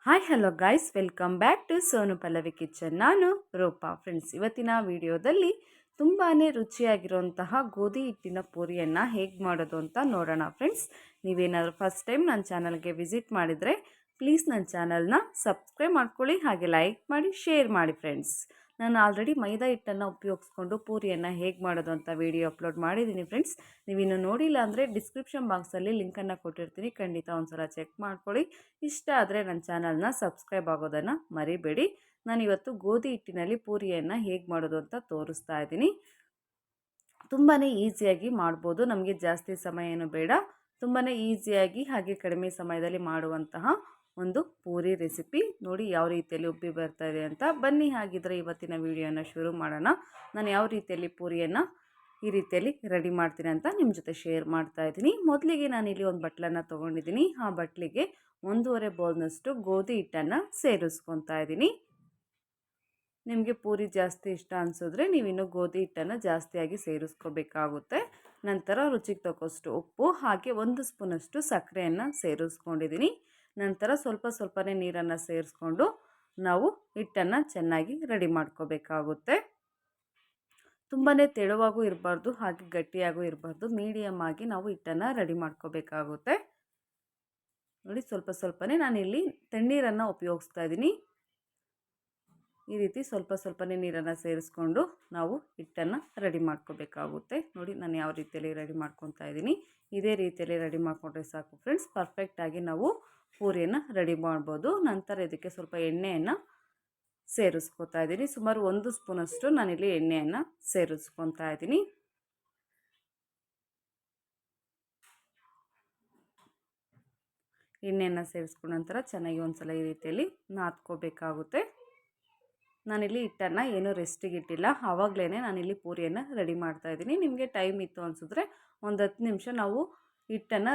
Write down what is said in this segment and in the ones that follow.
Hi hello guys, welcome back to Sonu Pallavi kitchen. ನಾನು Rupa. Friends, ಇವತ್ತಿನ ವಿಡಿಯೋದಲ್ಲಿ ತುಂಬಾ ರುಚಿಯಾಗಿರುವಂತಹ ಗೋಧಿ ಹಿಟ್ಟಿನ ಪೂರಿಯನ್ನು ಹೇಗೆ ಮಾಡೋದು ಅಂತ ನೋಡೋಣ. ಫ್ರೆಂಡ್ಸ್, ನೀವೇನಾದರೂ ಫಸ್ಟ್ ಟೈಮ್ ನನ್ನ ಚಾನಲ್ಗೆ ವಿಸಿಟ್ ಮಾಡಿದರೆ ಪ್ಲೀಸ್ ನನ್ನ ಚಾನಲ್ನ ಸಬ್ಸ್ಕ್ರೈಬ್ ಮಾಡ್ಕೊಳ್ಳಿ, ಹಾಗೆ ಲೈಕ್ ಮಾಡಿ, ಶೇರ್ ಮಾಡಿ. ಫ್ರೆಂಡ್ಸ್, ನಾನು ಆಲ್ರೆಡಿ ಮೈದಾ ಹಿಟ್ಟನ್ನು ಉಪಯೋಗಿಸ್ಕೊಂಡು ಪೂರಿಯನ್ನು ಹೇಗೆ ಮಾಡೋದು ಅಂತ ವಿಡಿಯೋ ಅಪ್ಲೋಡ್ ಮಾಡಿದ್ದೀನಿ. ಫ್ರೆಂಡ್ಸ್, ನೀವಿನ್ನು ನೋಡಿಲ್ಲ ಅಂದರೆ ಡಿಸ್ಕ್ರಿಪ್ಷನ್ ಬಾಕ್ಸಲ್ಲಿ ಲಿಂಕನ್ನು ಕೊಟ್ಟಿರ್ತೀನಿ, ಖಂಡಿತ ಒಂದ್ಸಲ ಚೆಕ್ ಮಾಡ್ಕೊಳ್ಳಿ. ಇಷ್ಟ ಆದರೆ ನನ್ನ ಚಾನಲ್ನ ಸಬ್ಸ್ಕ್ರೈಬ್ ಆಗೋದನ್ನು ಮರಿಬೇಡಿ. ನಾನಿವತ್ತು ಗೋಧಿ ಹಿಟ್ಟಿನಲ್ಲಿ ಪೂರಿಯನ್ನು ಹೇಗೆ ಮಾಡೋದು ಅಂತ ತೋರಿಸ್ತಾ ಇದ್ದೀನಿ. ತುಂಬಾ ಈಸಿಯಾಗಿ ಮಾಡ್ಬೋದು, ನಮಗೆ ಜಾಸ್ತಿ ಸಮಯ ಏನು ಬೇಡ. ತುಂಬಾ ಈಸಿಯಾಗಿ ಹಾಗೆ ಕಡಿಮೆ ಸಮಯದಲ್ಲಿ ಮಾಡುವಂತಹ ಒಂದು ಪೂರಿ ರೆಸಿಪಿ. ನೋಡಿ ಯಾವ ರೀತಿಯಲ್ಲಿ ಉಬ್ಬಿ ಬರ್ತಾ ಇದೆ ಅಂತ. ಬನ್ನಿ, ಹಾಗಿದ್ರೆ ಇವತ್ತಿನ ವಿಡಿಯೋನ ಶುರು ಮಾಡೋಣ. ನಾನು ಯಾವ ರೀತಿಯಲ್ಲಿ ಪೂರಿಯನ್ನು ಈ ರೀತಿಯಲ್ಲಿ ರೆಡಿ ಮಾಡ್ತೀನಿ ಅಂತ ನಿಮ್ಮ ಜೊತೆ ಶೇರ್ ಮಾಡ್ತಾ ಇದ್ದೀನಿ. ಮೊದಲಿಗೆ ನಾನಿಲ್ಲಿ ಒಂದು ಬಟ್ಲನ್ನು ತೊಗೊಂಡಿದ್ದೀನಿ. ಆ ಬಟ್ಲಿಗೆ 1.5 ಬೌಲ್ನಷ್ಟು ಗೋಧಿ ಹಿಟ್ಟನ್ನು ಸೇರಿಸ್ಕೊತಾ ಇದ್ದೀನಿ. ನಿಮಗೆ ಪೂರಿ ಜಾಸ್ತಿ ಇಷ್ಟ ಅನಿಸಿದ್ರೆ ನೀವಿನ್ನು ಗೋಧಿ ಹಿಟ್ಟನ್ನು ಜಾಸ್ತಿಯಾಗಿ ಸೇರಿಸ್ಕೋಬೇಕಾಗುತ್ತೆ. ನಂತರ ರುಚಿಗೆ ತಕ್ಕಷ್ಟು ಉಪ್ಪು, ಹಾಗೆ 1 ಸ್ಪೂನಷ್ಟು ಸಕ್ಕರೆಯನ್ನು ಸೇರಿಸ್ಕೊಂಡಿದ್ದೀನಿ. ನಂತರ ಸ್ವಲ್ಪನೇ ನೀರನ್ನು ಸೇರಿಸ್ಕೊಂಡು ನಾವು ಹಿಟ್ಟನ್ನು ಚೆನ್ನಾಗಿ ರೆಡಿ ಮಾಡ್ಕೋಬೇಕಾಗುತ್ತೆ. ತುಂಬಾ ತೆಳುವಾಗೂ ಇರಬಾರ್ದು, ಹಾಗೆ ಗಟ್ಟಿಯಾಗೂ ಇರಬಾರ್ದು, ಮೀಡಿಯಮ್ ಆಗಿ ನಾವು ಹಿಟ್ಟನ್ನು ರೆಡಿ ಮಾಡ್ಕೋಬೇಕಾಗುತ್ತೆ. ನೋಡಿ, ಸ್ವಲ್ಪನೇ ನಾನಿಲ್ಲಿ ತಣ್ಣೀರನ್ನು ಉಪಯೋಗಿಸ್ತಾ ಇದ್ದೀನಿ. ಈ ರೀತಿ ಸ್ವಲ್ಪನೇ ನೀರನ್ನು ಸೇರಿಸ್ಕೊಂಡು ನಾವು ಹಿಟ್ಟನ್ನು ರೆಡಿ ಮಾಡ್ಕೋಬೇಕಾಗುತ್ತೆ. ನೋಡಿ, ನಾನು ಯಾವ ರೀತಿಯಲ್ಲಿ ರೆಡಿ ಮಾಡ್ಕೊತಾ ಇದ್ದೀನಿ, ಇದೇ ರೀತಿಯಲ್ಲಿ ರೆಡಿ ಮಾಡಿಕೊಂಡ್ರೆ ಸಾಕು ಫ್ರೆಂಡ್ಸ್. ಪರ್ಫೆಕ್ಟಾಗಿ ನಾವು ಪೂರಿಯನ್ನು ರೆಡಿ ಮಾಡ್ಬೋದು. ನಂತರ ಇದಕ್ಕೆ ಸ್ವಲ್ಪ ಎಣ್ಣೆಯನ್ನು ಸೇರಿಸ್ಕೊತಾ ಇದ್ದೀನಿ. ಸುಮಾರು 1 ಸ್ಪೂನಷ್ಟು ನಾನಿಲ್ಲಿ ಎಣ್ಣೆಯನ್ನು ಸೇರಿಸ್ಕೊತಾ ಇದ್ದೀನಿ. ಎಣ್ಣೆಯನ್ನು ಸೇರಿಸ್ಕೊಂಡ ನಂತರ ಚೆನ್ನಾಗಿ ಒಂದ್ಸಲ ಈ ರೀತಿಯಲ್ಲಿ ನಾದ್ಕೋಬೇಕಾಗುತ್ತೆ. ನಾನಿಲ್ಲಿ ಹಿಟ್ಟನ್ನು ಏನೂ ರೆಸ್ಟಿಗೆ ಇಟ್ಟಿಲ್ಲ, ಆವಾಗಲೇ ನಾನಿಲ್ಲಿ ಪೂರಿಯನ್ನು ರೆಡಿ ಮಾಡ್ತಾಯಿದ್ದೀನಿ. ನಿಮಗೆ ಟೈಮ್ ಇತ್ತು ಅನಿಸಿದ್ರೆ ಒಂದು 10 ನಿಮಿಷ ನಾವು ಹಿಟ್ಟನ್ನು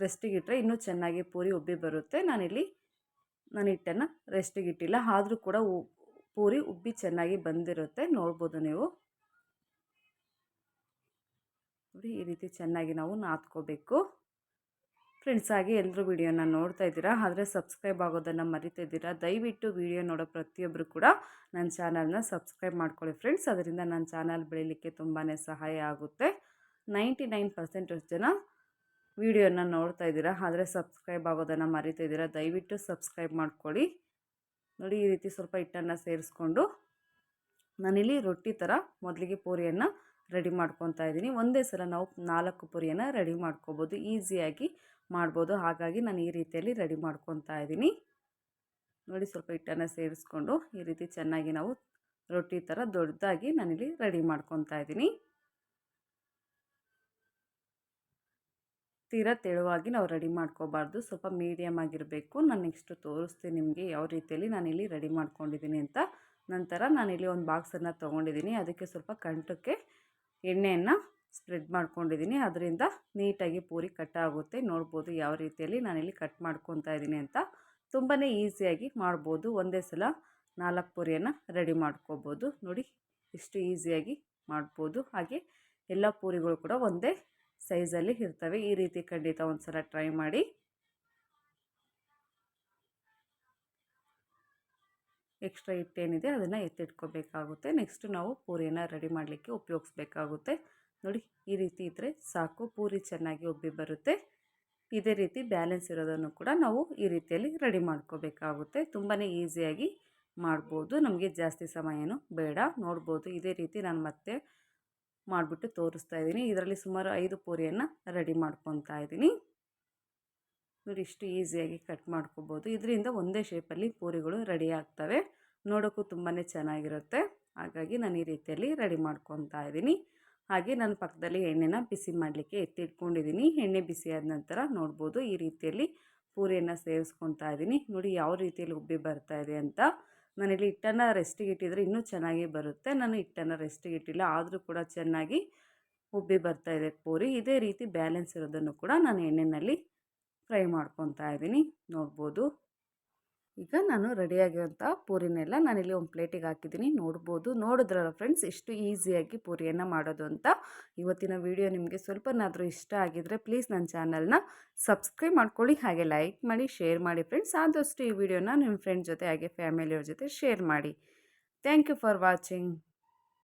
ರೆಸ್ಟಿಗೆ ಇಟ್ಟರೆ ಇನ್ನೂ ಚೆನ್ನಾಗಿ ಪೂರಿ ಉಬ್ಬಿ ಬರುತ್ತೆ. ನಾನು ಹಿಟ್ಟನ್ನು ರೆಸ್ಟಿಗೆ ಇಟ್ಟಿಲ್ಲ, ಆದರೂ ಕೂಡ ಪೂರಿ ಉಬ್ಬಿ ಚೆನ್ನಾಗಿ ಬಂದಿರುತ್ತೆ. ನೋಡ್ಬೋದು ನೀವು. ನೋಡಿ, ಈ ರೀತಿ ಚೆನ್ನಾಗಿ ನಾವು ನಾದ್ಕೋಬೇಕು ಫ್ರೆಂಡ್ಸ್. ಹಾಗೆ ಎಲ್ಲರೂ ವಿಡಿಯೋನ ನೋಡ್ತಾ ಇದ್ದೀರಾ, ಆದರೆ ಸಬ್ಸ್ಕ್ರೈಬ್ ಆಗೋದನ್ನು ಮರಿತಿದ್ದೀರಾ. ದಯವಿಟ್ಟು ವಿಡಿಯೋ ನೋಡೋ ಪ್ರತಿಯೊಬ್ಬರು ಕೂಡ ನನ್ನ ಚಾನಲ್ನ ಸಬ್ಸ್ಕ್ರೈಬ್ ಮಾಡ್ಕೊಳ್ಳಿ ಫ್ರೆಂಡ್ಸ್. ಅದರಿಂದ ನನ್ನ ಚಾನಲ್ ಬೆಳೀಲಿಕ್ಕೆ ತುಂಬಾ ಸಹಾಯ ಆಗುತ್ತೆ. 99% ಜನ ವಿಡಿಯೋನ ನೋಡ್ತಾ ಇದ್ದೀರಾ, ಆದರೆ ಸಬ್ಸ್ಕ್ರೈಬ್ ಆಗೋದನ್ನು ಮರಿತಿದ್ದೀರಾ. ದಯವಿಟ್ಟು ಸಬ್ಸ್ಕ್ರೈಬ್ ಮಾಡ್ಕೊಳ್ಳಿ. ನೋಡಿ, ಈ ರೀತಿ ಸ್ವಲ್ಪ ಹಿಟ್ಟನ್ನು ಸೇರಿಸ್ಕೊಂಡು ನಾನಿಲ್ಲಿ ರೊಟ್ಟಿ ಥರ ಮೊದಲಿಗೆ ಪೂರಿಯನ್ನು ರೆಡಿ ಮಾಡ್ಕೊತಾ ಇದ್ದೀನಿ. ಒಂದೇ ಸಲ ನಾವು 4 ಪೂರಿಯನ್ನು ರೆಡಿ ಮಾಡ್ಕೋಬೋದು, ಈಸಿಯಾಗಿ ಮಾಡ್ಬೋದು. ಹಾಗಾಗಿ ನಾನು ಈ ರೀತಿಯಲ್ಲಿ ರೆಡಿ ಮಾಡ್ಕೊತಾ ಇದ್ದೀನಿ. ನೋಡಿ, ಸ್ವಲ್ಪ ಹಿಟ್ಟನ್ನು ಸೇರಿಸ್ಕೊಂಡು ಈ ರೀತಿ ಚೆನ್ನಾಗಿ ನಾವು ರೊಟ್ಟಿ ಥರ ದೊಡ್ಡದಾಗಿ ನಾನಿಲ್ಲಿ ರೆಡಿ ಮಾಡ್ಕೊತಾ ಇದ್ದೀನಿ. ತೀರಾ ತೆಳುವಾಗಿ ನಾವು ರೆಡಿ ಮಾಡ್ಕೋಬಾರ್ದು, ಸ್ವಲ್ಪ ಮೀಡಿಯಮ್ ಆಗಿರಬೇಕು. ನಾನು ನೆಕ್ಸ್ಟ್ ತೋರಿಸ್ತೀನಿ ನಿಮಗೆ ಯಾವ ರೀತಿಯಲ್ಲಿ ನಾನಿಲ್ಲಿ ರೆಡಿ ಮಾಡ್ಕೊಂಡಿದ್ದೀನಿ ಅಂತ. ನಂತರ ನಾನಿಲ್ಲಿ ಒಂದು ಬಾಕ್ಸನ್ನು ತೊಗೊಂಡಿದ್ದೀನಿ, ಅದಕ್ಕೆ ಸ್ವಲ್ಪ ಕಂಠಕ್ಕೆ ಎಣ್ಣೆಯನ್ನು ಸ್ಪ್ರೆಡ್ ಮಾಡ್ಕೊಂಡಿದ್ದೀನಿ. ಅದರಿಂದ ನೀಟಾಗಿ ಪೂರಿ ಕಟ್ ಆಗುತ್ತೆ. ನೋಡ್ಬೋದು ಯಾವ ರೀತಿಯಲ್ಲಿ ನಾನಿಲ್ಲಿ ಕಟ್ ಮಾಡ್ಕೊತಾ ಇದ್ದೀನಿ ಅಂತ. ತುಂಬಾ ಈಸಿಯಾಗಿ ಮಾಡ್ಬೋದು, ಒಂದೇ ಸಲ 4 ಪೂರಿಯನ್ನು ರೆಡಿ ಮಾಡ್ಕೋಬೋದು. ನೋಡಿ, ಎಷ್ಟು ಈಸಿಯಾಗಿ ಮಾಡ್ಬೋದು. ಹಾಗೆ ಎಲ್ಲ ಪೂರಿಗಳು ಕೂಡ ಒಂದೇ ಸೈಜಲ್ಲಿ ಇರ್ತವೆ. ಈ ರೀತಿ ಖಂಡಿತ ಒಂದು ಸಲ ಟ್ರೈ ಮಾಡಿ. ಎಕ್ಸ್ಟ್ರಾ ಹಿಟ್ಟೇನಿದೆ ಅದನ್ನು ಎತ್ತಿಟ್ಕೋಬೇಕಾಗುತ್ತೆ. ನೆಕ್ಸ್ಟ್ ನಾವು ಪೂರಿಯನ್ನು ರೆಡಿ ಮಾಡಲಿಕ್ಕೆ ಉಪಯೋಗಿಸ್ಬೇಕಾಗುತ್ತೆ. ನೋಡಿ, ಈ ರೀತಿ ಇದ್ದರೆ ಸಾಕು, ಪೂರಿ ಚೆನ್ನಾಗಿ ಉಬ್ಬಿ ಬರುತ್ತೆ. ಇದೇ ರೀತಿ ಬ್ಯಾಲೆನ್ಸ್ ಇರೋದನ್ನು ಕೂಡ ನಾವು ಈ ರೀತಿಯಲ್ಲಿ ರೆಡಿ ಮಾಡ್ಕೋಬೇಕಾಗುತ್ತೆ. ತುಂಬಾ ಈಸಿಯಾಗಿ ಮಾಡ್ಬೋದು, ನಮಗೆ ಜಾಸ್ತಿ ಸಮಯನೂ ಬೇಡ. ನೋಡ್ಬೋದು, ಇದೇ ರೀತಿ ನಾನು ಮತ್ತೆ ಮಾಡಿಬಿಟ್ಟು ತೋರಿಸ್ತಾ ಇದ್ದೀನಿ. ಇದರಲ್ಲಿ ಸುಮಾರು 5 ಪೂರಿಯನ್ನು ರೆಡಿ ಮಾಡ್ಕೊತಾ ಇದ್ದೀನಿ. ನೋಡಿ, ಇಷ್ಟು ಈಸಿಯಾಗಿ ಕಟ್ ಮಾಡ್ಕೋಬೋದು. ಇದರಿಂದ ಒಂದೇ ಶೇಪಲ್ಲಿ ಪೂರಿಗಳು ರೆಡಿ ಆಗ್ತವೆ, ನೋಡೋಕ್ಕೂ ತುಂಬಾ ಚೆನ್ನಾಗಿರುತ್ತೆ. ಹಾಗಾಗಿ ನಾನು ಈ ರೀತಿಯಲ್ಲಿ ರೆಡಿ ಮಾಡ್ಕೊತಾ ಇದ್ದೀನಿ. ಹಾಗೆ ನಾನು ಪಕ್ಕದಲ್ಲಿ ಎಣ್ಣೆನ ಬಿಸಿ ಮಾಡಲಿಕ್ಕೆ ಎತ್ತಿಟ್ಕೊಂಡಿದ್ದೀನಿ. ಎಣ್ಣೆ ಬಿಸಿಯಾದ ನಂತರ ನೋಡ್ಬೋದು ಈ ರೀತಿಯಲ್ಲಿ ಪೂರಿಯನ್ನು ಸೇರಿಸ್ಕೊತಾ ಇದ್ದೀನಿ. ನೋಡಿ ಯಾವ ರೀತಿಯಲ್ಲಿ ಉಬ್ಬಿ ಬರ್ತಾ ಇದೆ ಅಂತ. ನಾನಿಲ್ಲಿ ಹಿಟ್ಟನ್ನು ರೆಸ್ಟಿಗೆ ಇಟ್ಟಿದ್ರೆ ಇನ್ನೂ ಚೆನ್ನಾಗಿ ಬರುತ್ತೆ. ನಾನು ಹಿಟ್ಟನ್ನು ರೆಸ್ಟಿಗೆ ಇಟ್ಟಿಲ್ಲ, ಆದರೂ ಕೂಡ ಚೆನ್ನಾಗಿ ಉಬ್ಬಿ ಬರ್ತಾ ಇದೆ ಪೂರಿ. ಇದೇ ರೀತಿ ಬ್ಯಾಲೆನ್ಸ್ ಇರೋದನ್ನು ಕೂಡ ನಾನು ಎಣ್ಣೆಯಲ್ಲಿ ಫ್ರೈ ಮಾಡ್ಕೊತಾ ಇದ್ದೀನಿ. ನೋಡ್ಬೋದು ಈಗ ನಾನು ರೆಡಿಯಾಗಿರೋಂಥ ಪೂರಿನೆಲ್ಲ ನಾನಿಲ್ಲಿ ಒಂದು ಪ್ಲೇಟಿಗೆ ಹಾಕಿದ್ದೀನಿ. ನೋಡ್ಬೋದು, ನೋಡಿದ್ರಲ್ಲ ಫ್ರೆಂಡ್ಸ್ ಎಷ್ಟು ಈಸಿಯಾಗಿ ಪೂರಿಯನ್ನು ಮಾಡೋದು ಅಂತ. ಇವತ್ತಿನ ವಿಡಿಯೋ ನಿಮಗೆ ಸ್ವಲ್ಪನಾದರೂ ಇಷ್ಟ ಆಗಿದ್ದರೆ ಪ್ಲೀಸ್ ನನ್ನ ಚಾನಲ್ನ ಸಬ್ಸ್ಕ್ರೈಬ್ ಮಾಡ್ಕೊಳ್ಳಿ, ಹಾಗೆ ಲೈಕ್ ಮಾಡಿ, ಶೇರ್ ಮಾಡಿ ಫ್ರೆಂಡ್ಸ್. ಆದಷ್ಟು ಈ ವಿಡಿಯೋನ ನಿಮ್ಮ ಫ್ರೆಂಡ್ ಜೊತೆ ಹಾಗೆ ಫ್ಯಾಮಿಲಿಯವ್ರ ಜೊತೆ ಶೇರ್ ಮಾಡಿ. Thank you for watching.